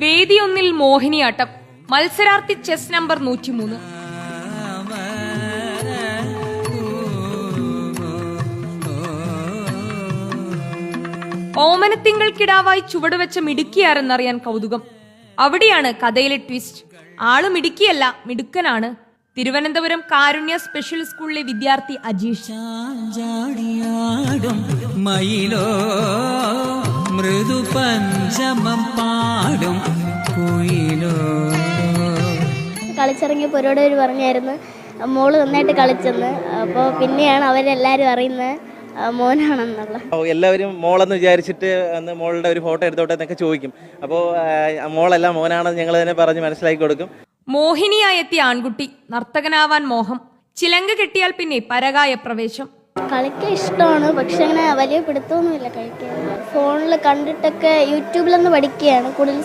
വേദിയൊന്നിൽ മോഹിനിയാട്ടം. മത്സരാർത്ഥി chess number 103. ഓമനത്തിങ്കൾക്കിടാവായി ചുവടുവെച്ച മിടുക്കിയാരെന്നറിയാൻ കൗതുകം. അവിടെയാണ് കഥയിലെ ട്വിസ്റ്റ്. ആള് മിടുക്കിയല്ല, മിടുക്കനാണ്. തിരുവനന്തപുരം കാരുണ്യ സ്പെഷ്യൽ സ്കൂളിലെ വിദ്യാർത്ഥി അജീഷ്. മയിലോ മൃദു പഞ്ചമം പാടും കുയിലോ. കളിച്ചിറങ്ങിയപ്പോൾ ഒരുപാട് പേര് പറഞ്ഞായിരുന്നു മോള് നന്നായിട്ട് കളിച്ചെന്ന്. അപ്പോൾ പിന്നെയാണ് അവരെല്ലാവരും അറിയുന്നത് മോനാണെന്നുള്ള. എല്ലാവരും മോളെന്ന് വിചാരിച്ചിട്ട് അന്ന് മോളുടെ ഒരു ഫോട്ടോ എടുത്തോട്ടെ എന്നൊക്കെ ചോദിക്കും. അപ്പോൾ മോളല്ല മോനാണെന്ന് ഞങ്ങൾ തന്നെ പറഞ്ഞ് മനസ്സിലാക്കി കൊടുക്കും. മോഹിനിയായെത്തിയ ആൺകുട്ടി, നർത്തകനാവാൻ മോഹം. ചിലങ്ക കെട്ടിയാൽ പിന്നെ പരകായ പ്രവേശം. കളിക്കാൻ ഇഷ്ടമാണ്, പക്ഷെ അങ്ങനെ വലിയ പിടുത്തമൊന്നുമില്ല കളിക്കാൻ. ഫോണിൽ കണ്ടിട്ടൊക്കെ യൂട്യൂബിലൊന്ന് പഠിക്കുകയാണ് കൂടുതൽ.